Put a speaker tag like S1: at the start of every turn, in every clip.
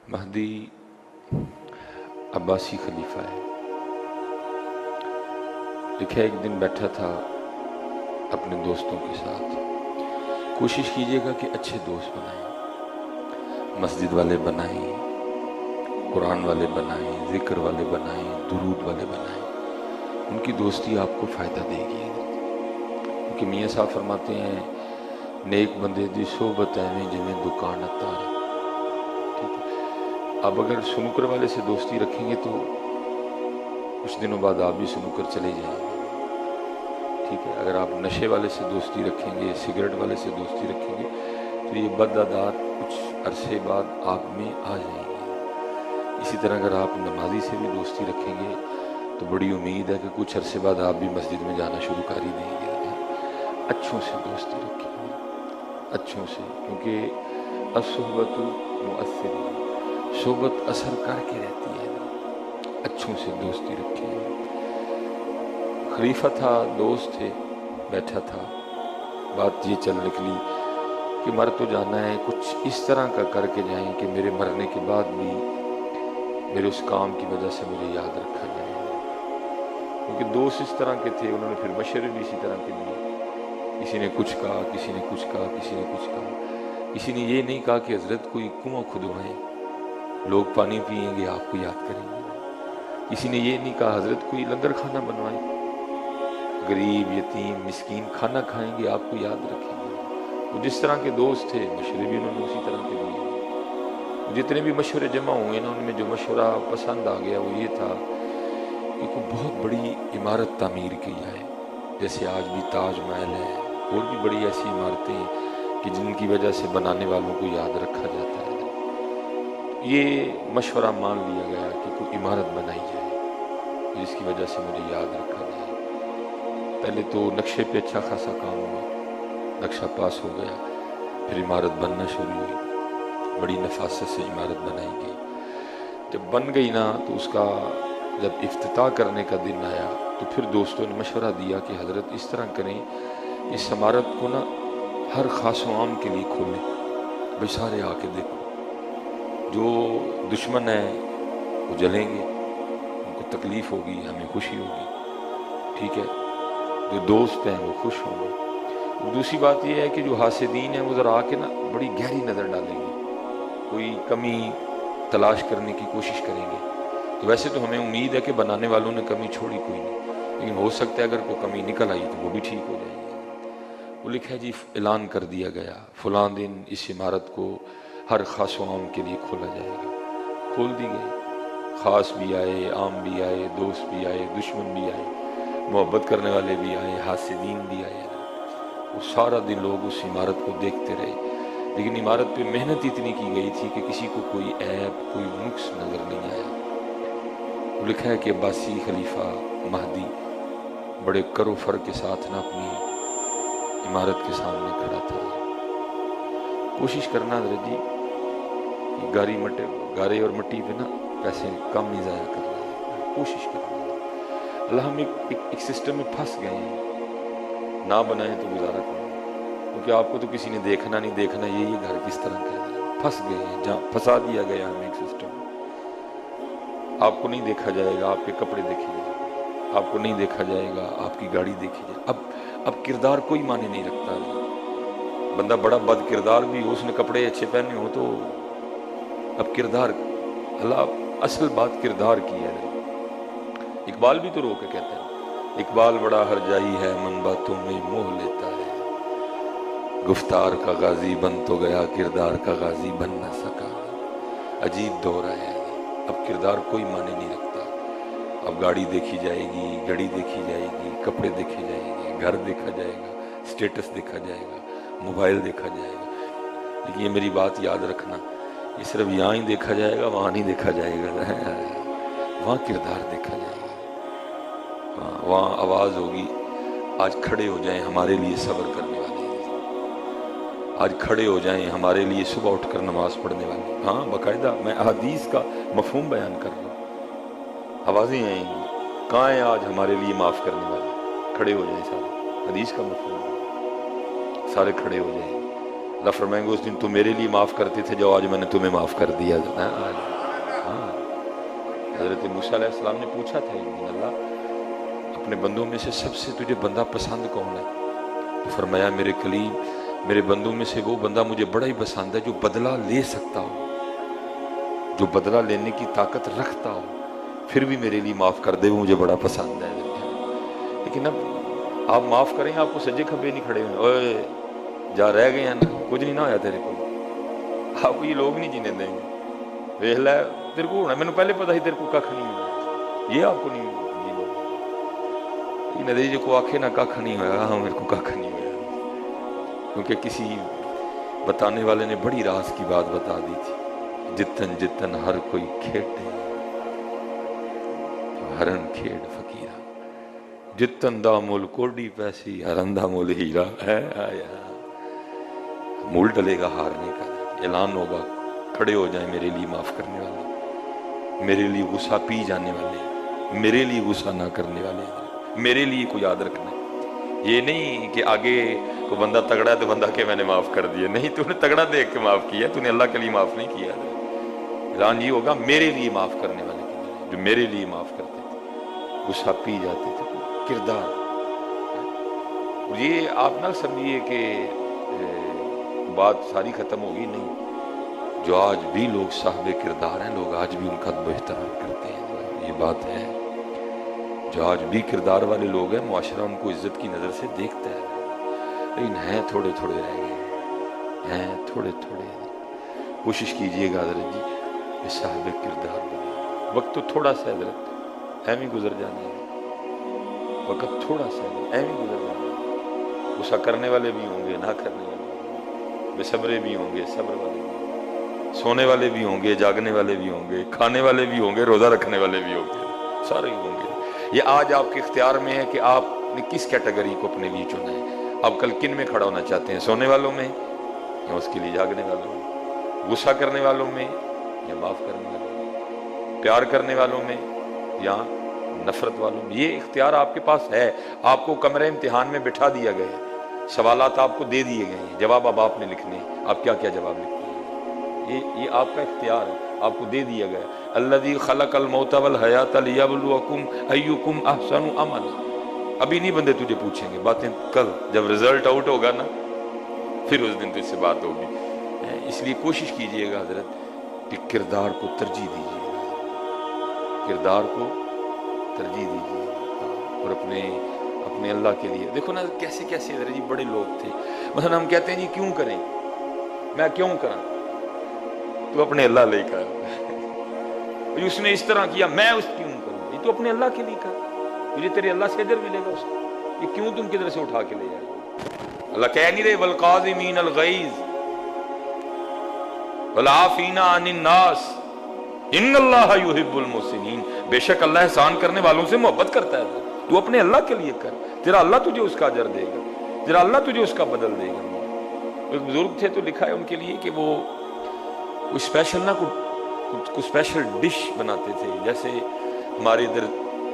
S1: مہدی عباسی خلیفہ ہے۔ لکھا ایک دن بیٹھا تھا اپنے دوستوں کے ساتھ، کوشش کیجیے گا کہ اچھے دوست بنائیں، مسجد والے بنائیں، قرآن والے بنائیں، ذکر والے بنائیں، درود والے بنائیں، ان کی دوستی آپ کو فائدہ دے گی۔ کیونکہ میاں صاحب فرماتے ہیں نیک بندے دی صحبت ایویں جویں دکان اتار۔ ٹھیک ہے، اب اگر سنوکر والے سے دوستی رکھیں گے تو کچھ دنوں بعد آپ بھی سنوکر چلے جائیں گے۔ ٹھیک ہے، اگر آپ نشے والے سے دوستی رکھیں گے، سگریٹ والے سے دوستی رکھیں گے تو یہ بد عادات کچھ عرصے بعد آپ میں آ جائیں گے۔ اسی طرح اگر آپ نمازی سے بھی دوستی رکھیں گے تو بڑی امید ہے کہ کچھ عرصے بعد آپ بھی مسجد میں جانا شروع کر ہی دیں گے۔ اچھوں سے دوستی رکھیں گے، اچھوں سے، کیونکہ الصحبت مؤثر، صحبت اثر کر کے رہتی ہے۔ اچھوں سے دوستی رکھیں۔ خلیفہ تھا، دوست تھے، بیٹھا تھا، بات یہ چل نکلی کہ مر تو جانا ہے، کچھ اس طرح کا کر کے جائیں کہ میرے مرنے کے بعد بھی میرے اس کام کی وجہ سے مجھے یاد رکھا جائے۔ کیونکہ دوست اس طرح کے تھے، انہوں نے پھر مشورے بھی اسی طرح کے دیے۔ کسی نے کچھ کہا، کسی نے کچھ کہا، کسی نے کچھ کہا۔ کسی نے یہ نہیں کہا کہ حضرت کوئی کنواں کھدوائیں، لوگ پانی پئیں گے آپ کو یاد کریں گے۔ کسی نے یہ نہیں کہا حضرت کوئی لنگر کھانا بنوائیں، غریب یتیم مسکین کھانا کھائیں گے آپ کو یاد رکھیں گے۔ وہ جس طرح کے دوست تھے مشورے بھی انہوں نے اسی طرح کے دیے۔ جتنے بھی مشورے جمع ہوئے نا، ان میں جو مشورہ پسند آ گیا وہ یہ تھا کہ کوئی بہت بڑی عمارت تعمیر کی جائے، جیسے آج بھی تاج محل ہے، اور بھی بڑی ایسی عمارتیں کہ جن کی وجہ سے بنانے والوں کو یاد رکھا جاتا ہے۔ یہ مشورہ مان لیا گیا کہ کوئی عمارت بنائی جائے جس کی وجہ سے مجھے یاد رکھا جائے۔ پہلے تو نقشے پہ اچھا خاصا کام ہوا، نقشہ پاس ہو گیا، پھر عمارت بننا شروع ہوئی، بڑی نفاست سے عمارت بنائی گئی۔ جب بن گئی نا تو اس کا جب افتتاح کرنے کا دن آیا تو پھر دوستوں نے مشورہ دیا کہ حضرت اس طرح کریں، اس عمارت کو نا ہر خاص و عام کے لیے کھولیں، بھئی سارے آ کے دیکھو، جو دشمن ہیں وہ جلیں گے، ان کو تکلیف ہوگی، ہمیں خوشی ہوگی، ٹھیک ہے، جو دوست ہیں وہ خوش ہوں گے۔ اور دوسری بات یہ ہے کہ جو حاسدین ہیں وہ ذرا آ کے نا بڑی گہری نظر ڈالیں گے، کوئی کمی تلاش کرنے کی کوشش کریں گے۔ تو ویسے تو ہمیں امید ہے کہ بنانے والوں نے کمی چھوڑی کوئی نہیں، لیکن ہو سکتا ہے اگر کوئی کمی نکل آئی تو وہ بھی ٹھیک ہو جائے گی۔ وہ لکھا ہے جی اعلان کر دیا گیا فلاں دن اس عمارت کو ہر خاص و عام کے لیے کھولا جائے گا۔ کھول دی گئی، خاص بھی آئے، عام بھی آئے، دوست بھی آئے، دشمن بھی آئے، محبت کرنے والے بھی آئے، حاسدین بھی آئے۔ وہ سارا دن لوگ اس عمارت کو دیکھتے رہے، لیکن عمارت پہ محنت اتنی کی گئی تھی کہ کسی کو کوئی عیب، کوئی نقص نظر نہیں آیا۔ وہ لکھا ہے کہ عباسی خلیفہ مہدی بڑے کر و فر کے ساتھ نہ اپنی عمارت کے سامنے کھڑا تھا۔ کوشش کرنا حضرت جی کہ گارے اور مٹی پہ نا پیسے کم نہیں ضائع کرنا ہے، کوشش کرنا ہے۔ اللہ ہم ایک سسٹم میں پھنس گئے ہیں، نہ بنائیں تو گزارا کریں، کیونکہ آپ کو تو کسی نے دیکھنا نہیں، دیکھنا یہ گھر کس طرح کا ہے۔ پھنس گئے ہیں جہاں پھنسا دیا گیا ہمیں ایک سسٹم۔ آپ کو نہیں دیکھا جائے گا، آپ کے کپڑے دیکھے جائیں گے، آپ کو نہیں دیکھا جائے گا، آپ کی گاڑی دیکھی جائے گی۔ اب کردار کوئی معنی نہیں رکھتا۔ بندہ بڑا بد کردار بھی ہو، اس نے کپڑے اچھے پہنے ہو تو اب کردار، اللہ اصل بات کردار کی ہے۔ اقبال بھی تو رو کے کہتا ہے، اقبال بڑا ہر جائی ہے من باتوں میں موہ لیتا ہے، گفتار کا غازی بن تو گیا کردار کا غازی بن نہ سکا۔ عجیب دور ہے، اب کردار کوئی معنی نہیں رکھتا۔ اب گاڑی دیکھی جائے گی، گھڑی دیکھی جائے گی، کپڑے دیکھے جائیں گے، گھر دیکھا جائے گا، سٹیٹس دیکھا جائے گا، موبائل دیکھا جائے گا۔ لیکن یہ میری بات یاد رکھنا، یہ صرف یہاں ہی دیکھا جائے گا، وہاں نہیں دیکھا جائے گا، وہاں کردار دیکھا جائے گا، وہاں آواز ہوگی آج کھڑے ہو جائیں ہمارے لیے صبر کرنے والے، آج کھڑے ہو جائیں ہمارے لیے صبح اٹھ کر نماز پڑھنے والے۔ ہاں باقاعدہ میں احادیث کا مفہوم بیان کر رہا ہوں، آوازیں آئیں گی، کہاں ہیں آج ہمارے لیے معاف کرنے والے، کھڑے ہو جائیں سارے، حدیث کا مفہوم، سارے کھڑے ہو جائیں، اللہ فرمائیں گے اس دن تم میرے لیے معاف کرتے تھے، جو آج میں نے تمہیں معاف کر دیا۔ ہاں، حضرت موسیٰ علیہ السلام نے پوچھا تھا ایک دن، اللہ اپنے بندوں میں سے سب سے تجھے بندہ پسند کون ہے؟ تو فرمایا میرے کلیم، میرے بندوں میں سے وہ بندہ مجھے بڑا ہی پسند ہے جو بدلہ لے سکتا ہو، جو بدلہ لینے کی طاقت رکھتا ہو، پھر بھی میرے لیے معاف کر دے، وہ مجھے بڑا پسند ہے۔ لیکن اب آپ معاف کریں، آپ کو سجے کھبے نہیں کھڑے ہوئے، اوے جا رہ گئے ہیں نا، کچھ نہیں نہ ہویا تیرے کو، آپ کو یہ لوگ نہیں جینے دیں گے۔ ویخ لے تیرے کو ہونا، میں نے پہلے پتا ہی تیرے کو کھ نہیں ہونا، یہ آپ کو نہیں جینے ندی جو کو آکھے نہ کھ نہیں ہویا، ہاں میرے کو کھ نہیں ہویا، کیونکہ کسی بتانے والے نے بڑی راز کی بات بتا دی تھی، جتن جتن ہر کوئی کھیٹے ہرن کھیڑ فقیرہ، جتن دا مول کوڈی پیسی ہرن دا مول ہیرا ہے آیا۔ مول ڈلے گا ہارنے کا، اعلان ہوگا کھڑے ہو جائیں میرے لیے معاف کرنے والے، میرے لیے غصہ پی جانے والے، میرے لیے غصہ نہ کرنے والے، میرے لیے کو یاد رکھنا ہے۔ یہ نہیں کہ آگے کو بندہ تگڑا ہے تو بندہ کہ میں نے معاف کر دیا، نہیں، تو نے تگڑا دیکھ کے معاف کیا، تو نے اللہ کے لیے معاف نہیں کیا۔ اعلان یہ ہوگا میرے لیے معاف کرنے والے کے لیے، جو میرے لیے معاف کرتے تھے، غصہ پی جاتے تھے۔ کردار یہ آپ نہ سمجھیے کہ بات ساری ختم ہوگی، نہیں، جو آج بھی لوگ صاحب کردار ہیں، لوگ آج بھی ان کا ادب و احترام کرتے ہیں، یہ بات ہے۔ جو آج بھی کردار والے لوگ ہیں، معاشرہ ان کو عزت کی نظر سے دیکھتا ہے، لیکن ہیں تھوڑے تھوڑے رہ گئے ہیں، تھوڑے تھوڑے۔ کوشش کیجئے گا حضرت جی کہ صاحب کردار بنے، وقت تو تھوڑا سا حضرت ایم ہی گزر جانا ہے، وقت تھوڑا سا ایم ہی گزر جانا ہے۔ غصہ کرنے والے بھی ہوں گے، نہ کرنے والے بھی ہوں گے، بے صبرے بھی ہوں گے، صبر والے بھی ہوں گے، سونے والے بھی ہوں گے، جاگنے والے بھی ہوں گے، کھانے والے بھی ہوں گے، روزہ رکھنے والے بھی ہوں گے، سارے ہی ہوں گے۔ یہ آج آپ کے اختیار میں ہے کہ آپ نے کس کیٹیگری کو اپنے لیے چنا ہے، آپ کل کن میں کھڑا ہونا چاہتے ہیں، سونے والوں میں یا اس کے لیے جاگنے والوں میں، غصہ کرنے والوں میں یا معاف کرنے والوں میں، پیار کرنے والوں میں یا نفرت والوں میں۔ یہ اختیار آپ کے پاس ہے، آپ کو کمرے امتحان میں بٹھا دیا گیا ہے، سوالات آپ کو دے دیے گئے ہیں، جواب اب آپ نے لکھنے ہیں، آپ کیا کیا جواب لکھتے ہیں، یہ آپ کا اختیار ہے، آپ کو دے دیا گیا۔ الذی خلق الموت والحیات لیبلوکم ایکم احسن عملا۔ ابھی نہیں بندے تجھے پوچھیں گے، باتیں کل جب رزلٹ آؤٹ ہوگا نا، پھر اس دن تجھ سے بات ہوگی۔ اس لیے کوشش کیجئے گا حضرت کہ کردار کو ترجیح دیجئے گا، کردار کو ترجیح دیجئے گا، اور اپنے اللہ کے لیے دیکھو نا کیسے کیسے حضرت جی بڑے لوگ تھے۔ مثلا ہم کہتے ہیں جی کیوں کریں، میں کیوں کروں، تو اپنے اللہ لے کر، اس نے اس طرح کیا میں اس کیوں کروں، یہ تو اپنے اللہ کے لیے کر، تجھے تیرے اللہ سے اجر ملے گا اس کو، یہ کیوں تم کدھر سے اٹھا کے لے جائے گا۔ اللہ کہہ نہیں رہے والقاظمین الغیظ والعافین عن الناس ان اللہ یحب المحسنین، بے شک اللہ احسان کرنے والوں سے محبت کرتا ہے، تو اپنے اللہ کے لیے کر، تیرا اللہ تجھے اس کا اجر دے گا، تیرا اللہ تجھے اس کا بدل دے گا۔ ایک بزرگ تھے تو لکھا ہے ان کے لیے کہ وہ کوئی اسپیشل نہ کوئی اسپیشل ڈش بناتے تھے، جیسے ہمارے ادھر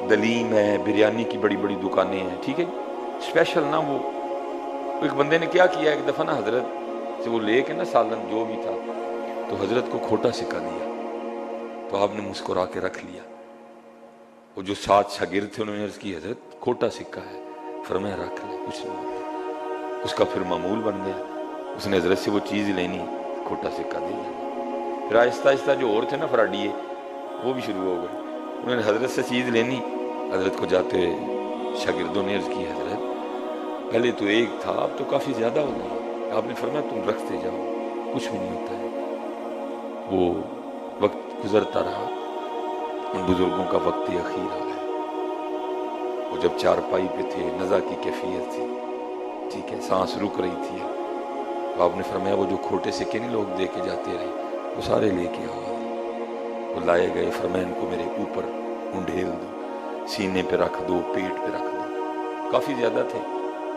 S1: دلیم ہے، بریانی کی بڑی بڑی دکانیں ہیں، ٹھیک ہے، اسپیشل نہ وہ ایک بندے نے کیا کیا، ایک دفعہ نا حضرت سے وہ لے کے نا سالن جو بھی تھا، تو حضرت کو کھوٹا سکہ دیا، تو آپ نے مسکرا کے رکھ لیا۔ وہ جو 7 شاگرد تھے انہوں نے عرض کی حضرت کھوٹا سکہ ہے، فرمایا رکھ لے کچھ نہیں ہوتا، اس کا پھر معمول بن گیا، اس نے حضرت سے وہ چیز لینی، کھوٹا سکہ دے دیا۔ پھر آہستہ آہستہ جو اور تھے نا فراڈیے وہ بھی شروع ہو گئے، انہوں نے حضرت سے چیز لینی، حضرت کو جاتے شاگردوں نے عرض کی حضرت پہلے تو ایک تھا اب تو کافی زیادہ ہو گیا، آپ نے فرمایا تم رکھتے جاؤ کچھ بھی نہیں ہوتا ہے۔ وہ وقت گزرتا رہا، ان بزرگوں کا وقت اخیر آ گیا، وہ جب چارپائی پہ تھے، نزا کی کیفیت تھی، ٹھیک ہے، سانس رک رہی تھی، تو آپ نے فرمایا وہ جو کھوٹے سکے نہیں لوگ دے کے جاتے رہے وہ سارے لے کے آؤ، وہ لائے گئے، فرمایا ان کو میرے اوپر انڈھیل دو، سینے پہ رکھ دو، پیٹ پہ رکھ دو، کافی زیادہ تھے،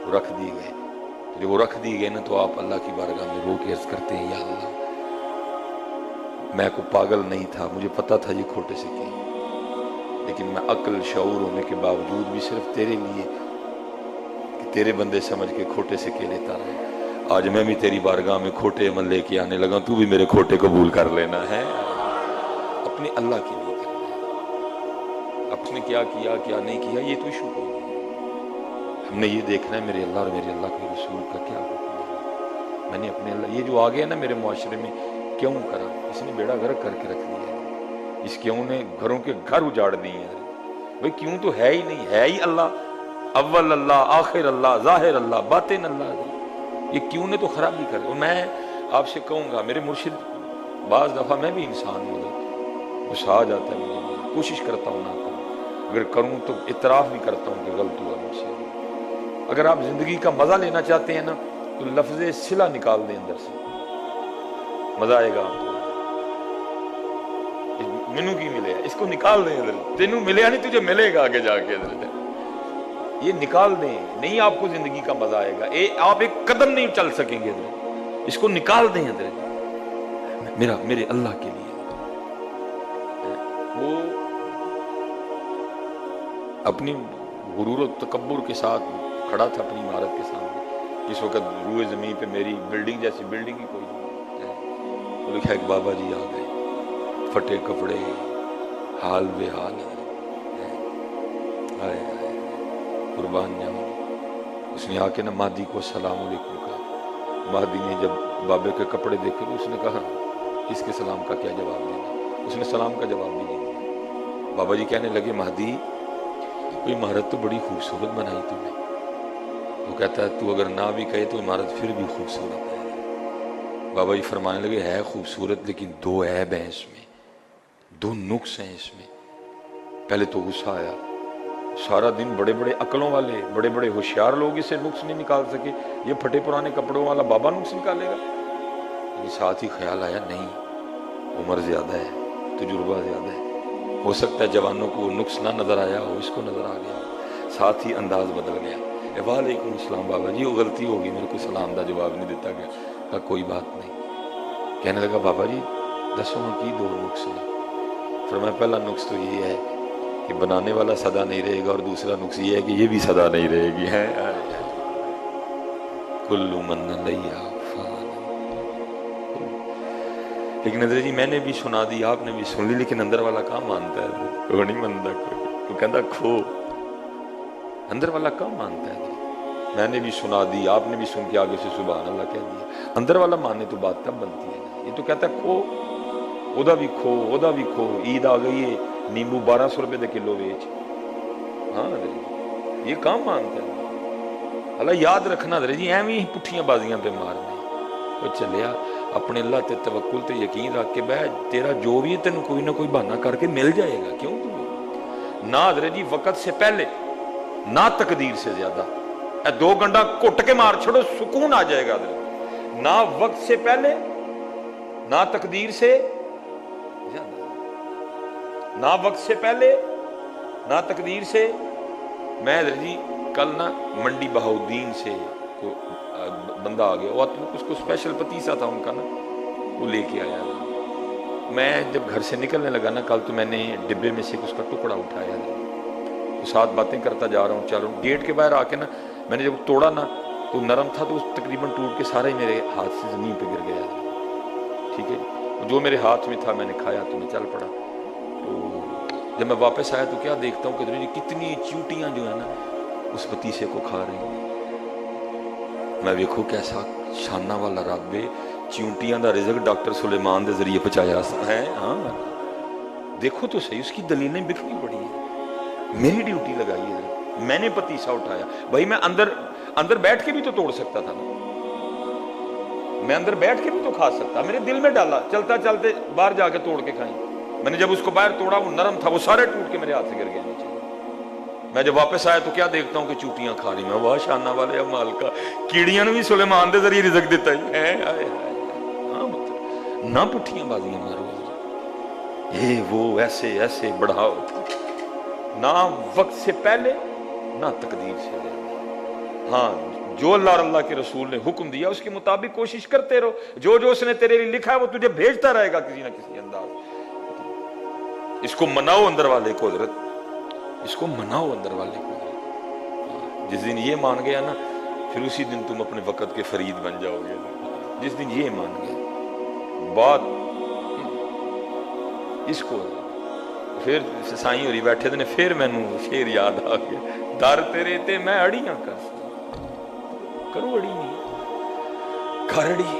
S1: وہ رکھ دیے گئے۔ جب وہ رکھ دیے گئے نا تو آپ اللہ کی بارگاہ میں رو کے عرض کرتے ہیں یا اللہ میں کو پاگل نہیں تھا، مجھے پتا تھا یہ کھوٹے سکے ہیں، لیکن میں عقل شعور ہونے کے باوجود بھی صرف تیرے لیے کہ تیرے بندے سمجھ کے کھوٹے سکے لیتا رہا۔ آج میں بھی تیری بارگاہ میں کھوٹے عمل لے کے آنے لگا، تو بھی میرے کھوٹے قبول کر لینا ہے۔ اپنے اللہ کے لیے کرنا ہے، اپنے کیا کیا کیا نہیں کیا یہ تو ایشو کوئی نہیں ہے۔ ہم نے یہ دیکھنا ہے میرے اللہ اور میرے اللہ کے رسول کا کیا حکم ہے۔ میں نے اپنے اللہ، یہ جو آ گیا نا میرے معاشرے میں، کیوں کرا؟ اس نے بیڑا غرق کر کے رکھ دیا ہے، اس کیوں نے گھروں کے گھر اجاڑ دیے ہیں۔ بھئی کیوں تو ہے ہی نہیں، ہے ہی اللہ، اول اللہ، آخر اللہ، ظاہر اللہ، باطن اللہ، یہ کیوں نے تو خرابی کر دی۔ اور میں آپ سے کہوں گا میرے مرشد، بعض دفعہ میں بھی انسان ہوں، غصہ آ جاتا ہے مجھے، کوشش کرتا ہوں نہ کروں، اگر کروں تو اعتراف بھی کرتا ہوں کہ غلط ہوا مجھ سے۔ اگر آپ زندگی کا مزہ لینا چاہتے ہیں نا تو لفظ صلہ نکال دیں اندر سے، مزہ آئے گا آپ کو۔ مینو کی ملے، اس کو نکال دیں ادھر، تینوں ملے نہیں تجھے ملے گا آگے جا کے، ادھر یہ نکال دیں، نہیں آپ کو زندگی کا مزہ آئے گا، آپ ایک قدم نہیں چل سکیں گے ادھر، اس کو نکال دیں ادھر، میرے اللہ کے لیے۔ وہ اپنی غرور و تکبر کے ساتھ کھڑا تھا اپنی عمارت کے سامنے، اس وقت روئے زمین پہ میری بلڈنگ جیسی بلڈنگ ہی کوئی نہیں ہے، وہ لکھا ایک بابا جی آ گئے، پھٹے کپڑے، حال بے حال ہے، آئے قربان جاؤں۔ اس نے آ کے نا مہدی کو السلام علیکم کہا۔ مہدی نے جب بابے کے کپڑے دیکھے تو اس نے کہا اس کے سلام کا کیا جواب دینا، اس نے سلام کا جواب بھی نہیں دیا۔ بابا جی کہنے لگے مہدی کوئی عمارت تو بڑی خوبصورت بنائی تم نے۔ وہ کہتا ہے تو اگر نہ بھی کہے تو عمارت پھر بھی خوبصورت ہے۔ بابا جی فرمانے لگے ہے خوبصورت لیکن دو عیب ہیں اس میں، دو نقص ہیں اس میں۔ پہلے تو غصہ آیا، سارا دن بڑے بڑے عقلوں والے، بڑے بڑے ہوشیار لوگ اسے نقص نہیں نکال سکے، یہ پھٹے پرانے کپڑوں والا بابا نقص نکالے گا؟ لیکن ساتھ ہی خیال آیا نہیں، عمر زیادہ ہے، تجربہ زیادہ ہے، ہو سکتا ہے جوانوں کو نقص نہ نظر آیا ہو، اس کو نظر آ گیا، ساتھ ہی انداز بدل گیا۔ وعلیکم السلام بابا جی، وہ غلطی ہوگی، میرے کو سلام دا جواب نہیں دیتا گیا۔ کہا کوئی بات نہیں۔ کہنے لگا بابا جی دسو کی دو نقص ہیں؟ فرمایا پہلا نقص تو یہ ہے کہ بنانے والا سدا نہیں رہے گا، اور دوسرا نقص یہ ہے کہ یہ بھی سدا نہیں رہے گی ہے۔ کل من علیہا فان۔ لیکن حضرت جی میں نے بھی سنا دی، آپ نے بھی سن لی، لیکن اندر والا کہاں مانتا ہے؟ وہ نہیں مانتا کوئی، وہ کہتا کھو، اندر والا کہاں مانتا ہے؟ میں نے بھی سنا دی، آپ نے بھی سن کے آگے سے سبحان اللہ کہہ دیا، اندر والا مانے تو بات تب بنتی ہے نا۔ یہ تو کہتا ہے کھو، ادا بھی کھو، ادا بھی کھو، عید آ گئی ہے نیمبو 1200 روپے دے کلو بیچ، ہاں یہ کام مانتا ہے؟ اللہ یاد رکھنا در جی ایویں ہی پٹھیاں بازیاں پہ مارنے، وہ چلیا اپنے اللہ تے توکل تے یقین رکھ کے بہ، تیرا جو بھی ہے تینوں کوئی نہ کوئی بہانہ کر کے مل جائے گا، کیوں تمہیں نہ حضرت جی وقت سے پہلے نہ تقدیر سے زیادہ، اے 2 گھنٹہ کٹ کے مار چھوڑو سکون آ جائے گا حضرت، نہ وقت سے پہلے نہ تقدیر سے زیادہ، نہ وقت سے پہلے نہ تقدیر سے۔ میں حضرت جی کل نا منڈی بہاؤدین سے بندہ آ گیا، اس کو اسپیشل پتیسا تھا ان کا نا، وہ لے کے آیا۔ میں جب گھر سے نکلنے لگا نا کل تو میں نے ڈبے میں سے اس کا ٹکڑا اٹھایا، ساتھ باتیں کرتا جا رہا ہوں، چل رہا ہوں، گیٹ کے باہر آ کے نا میں نے جب توڑا نا تو نرم تھا، تو تقریباً ٹوٹ کے سارا ہی میرے ہاتھ سے زمین پہ گر گیا، ٹھیک ہے، جو میرے ہاتھ میں تھا میں نے کھایا تو میں چل پڑا۔ تو جب میں واپس آیا تو کیا دیکھتا ہوں کہ کتنی چیونٹیاں جو ہیں نا اس پتیسے کو کھا رہی ہیں۔ میں دیکھو کیسا شانہ والا رب ہے، چیونٹیاں دا رزق ڈاکٹر سلیمان دے ذریعے پہنچایا ہے، ہاں دیکھو تو صحیح، اس کی دلیلیں بکھری پڑی ہیں، میری ڈیوٹی لگائی ہے، میں نے پتیسا اٹھایا، بھائی میں اندر بیٹھ کے بھی تو توڑ سکتا تھا نا، میں اندر بیٹھ کے بھی تو کھا سکتا، میرے دل میں ڈالا، چلتا چلتے باہر جا کے توڑ کے کھائیں۔ میں نے جب اس کو باہر توڑا وہ نرم تھا، وہ سارے ٹوٹ کے میرے ہاتھ سے گر گئے نیچے۔ میں جب واپس آیا تو کیا دیکھتا ہوں کہ چوٹیاں کھا رہی، میں واہ شانہ والے اب مالکا، کیڑیاں نے بھی سلیمان دے ذریعے رزق دیتا ہی ہے، ہاں مطلب نہ پٹھیاں بازیاں مارو، یہ وہ ایسے ایسے بڑھاؤ، نہ وقت سے پہلے نہ تقدیر سے زیادہ۔ ہاں جو اللہ اور اللہ کے رسول نے حکم دیا اس کے مطابق کوشش کرتے رہو، جو اس نے تیرے لیے لکھا ہے وہ تجھے بھیجتا رہے گا کسی نہ کسی انداز۔ اس کو مناؤ اندر والے کو حضرت، اس کو مناؤ اندر والے کو۔ جس دن یہ مان گیا نا پھر اسی دن تم اپنے وقت کے فرید بن جاؤ گے. جس دن یہ مان گئے بات اس کو پھر سائیں ہوری بیٹھے تھے پھر مینوں شیر یاد آ گیا, در تیرے تے میں اڑیاں کر کرو اڑی نہیں کر اڑی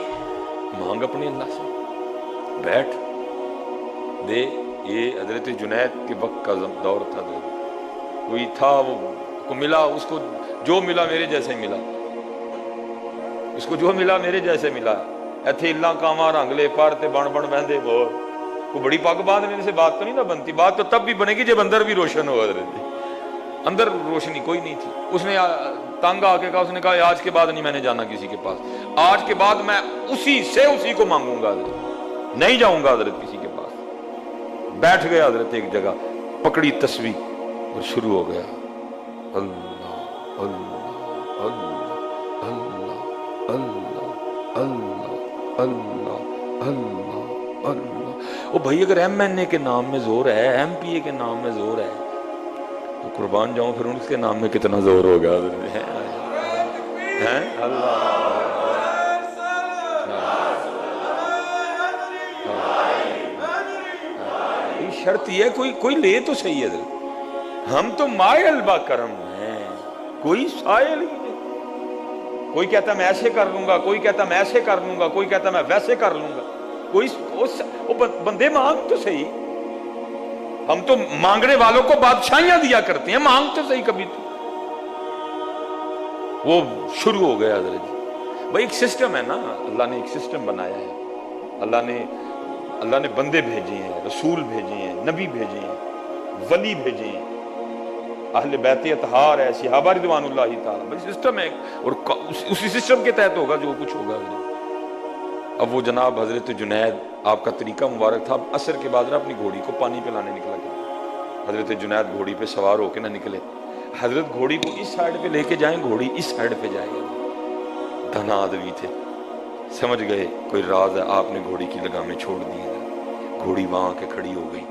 S1: مانگ اپنے اللہ سے بیٹھ دے. یہ حضرت جنید کے وقت کا دور تھا. کوئی تھا وہ کو ملا, اس کو جو ملا میرے جیسے ملا, اس کو جو ملا میرے جیسے ملا. ایتھے اللہ کاواں رنگ لے پر تے بن بن بہندے بور کو بڑی پگ بعد میں سے بات تو نہیں نہ بنتی. بات تو تب بھی بنے گی جب اندر بھی روشن ہو. حضرت اندر روشنی کوئی نہیں تھی. اس نے تنگ آ کے کہا, اس نے کہا آج کے بعد نہیں میں نے جانا کسی کے پاس, آج کے بعد میں اسی سے اسی کو مانگوں گا, حضرت نہیں جاؤں گا حضرت کسی کے پاس. بیٹھ گیا حضرت ایک جگہ, پکڑی تسبیح اور شروع ہو گیا اللہ اللہ اللہ اللہ اللہ اللہ اللہ اللہ اللہ. او بھائی اگر ایم این اے کے نام میں زور ہے, ایم پی اے کے نام میں زور ہے, تو قربان جاؤں پھر ان کے نام میں کتنا زور ہوگا. اللہ شرط یہ ہے کوئی لے تو صحیح ہے. ہم تو مائل با کرم ہیں, کوئی سائل ہی نہیں. کوئی کہتا میں ایسے کر لوں گا, کوئی کہتا میں ایسے کر لوں گا, کوئی کہتا میں ویسے کر لوں گا. کوئی بندے مانگ تو صحیح. ہم تو مانگنے والوں کو بادشاہیاں دیا کرتے ہیں, مانگ تو صحیح کبھی. تو وہ شروع ہو گیا حضرت جی. بھائی ایک سسٹم ہے نا, اللہ نے ایک سسٹم بنایا ہے. اللہ نے بندے بھیجے ہیں, رسول بھیجے ہیں, نبی بھیجے ہیں, ولی بھیجے ہیں, اہل بیت اطہار ہے, صحابہ رضوان اللہ تعالی. بھائی سسٹم ہے, اور اسی سسٹم کے تحت ہوگا جو کچھ ہوگا. اب وہ جناب حضرت جنید, آپ کا طریقہ مبارک تھا, عصر کے بعد اپنی گھوڑی کو پانی پلانے نکلا گیا. حضرت جنید گھوڑی پہ سوار ہو کے نہ نکلے. حضرت گھوڑی کو اس سائیڈ پہ لے کے جائیں, گھوڑی اس سائیڈ پہ جائے گا. دھنا آدمی تھے, سمجھ گئے کوئی راز ہے, آپ نے گھوڑی کی لگامیں چھوڑ دی ہیں. گھوڑی وہاں کے کھڑی ہو گئی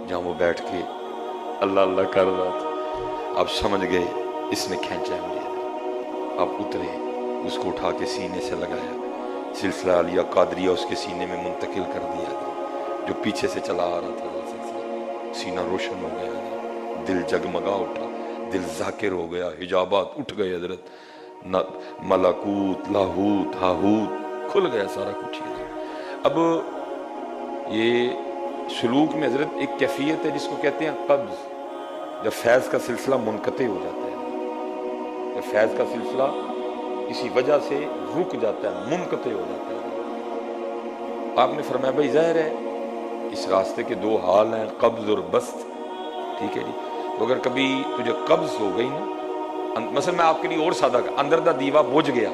S1: جہاں وہ بیٹھ کے اللہ اللہ کر رہا تھا. آپ سمجھ گئے اس نے کھینچا ہے مجھے. آپ اترے, اس کو اٹھا کے سینے سے لگایا, سلسلہ علیہ قادریہ اس کے سینے میں منتقل کر دیا جو پیچھے سے چلا آ رہا تھا. سلسلہ سینہ روشن ہو گیا, دل جگمگا اٹھا, دل ذاکر ہو گیا, حجابات اٹھ گئے حضرت, ملکوت لاہوت ہاہوت کھل گیا سارا کچھ. اب یہ سلوک میں حضرت ایک کیفیت ہے جس کو کہتے ہیں قبض. جب فیض کا سلسلہ منقطع ہو جاتا ہے, جب فیض کا سلسلہ کسی وجہ سے رک جاتا ہے, منقطع ہو جاتا ہے. آپ نے فرمایا بھائی ظاہر ہے اس راستے کے دو حال ہیں, قبض اور بسط. ٹھیک ہے جی, تو اگر کبھی تجھے قبض ہو گئی نا, مثلا میں آپ کے لیے اور سادہ, اندر دا دیوا بجھ گیا,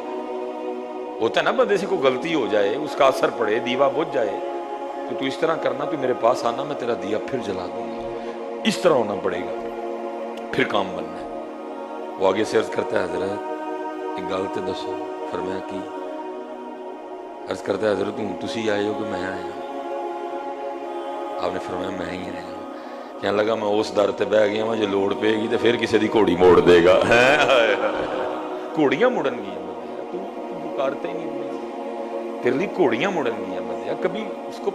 S1: ہوتا ہے نا بندے سے کوئی غلطی ہو جائے, اس کا اثر پڑے, دیوا بجھ جائے, تو اس طرح کرنا, تو میرے پاس آنا, میں تیرا دیا پھر جلا دوں گا. اس طرح ہونا پڑے گا, پھر کام بننا ہے. وہ آگے سے عرض کرتا ہے حضرت ایک گل تے دسو. فرمایا کی؟ عرض کرتا ہے حضرت تسی آئے ہو کہ میں آیا ہوں؟ آپ نے فرمایا میں ہی آیا ہوں. کہنے لگا میں اس در تے بہ گیا ہوں, جو لوڑ پے گی تو پھر کسی دی گھوڑی موڑ دے گا. گھوڑیاں مڑن گیا تو پکارتے ہی نہیں, تیرے لیے گھوڑیاں مڑن گیا بندیا, کبھی اس کو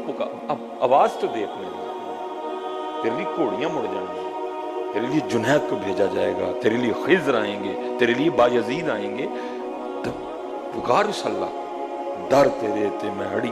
S1: آواز تو دے اپنے لیے. تیرے لیے گھوڑیاں مڑ جائیں گی, تیرے لیے جنید کو بھیجا جائے گا, تیرے لیے خضر آئیں گے, تیرے لیے بایزید آئیں گے. تب پکار اس اللہ, در تیرے تے میں اڑی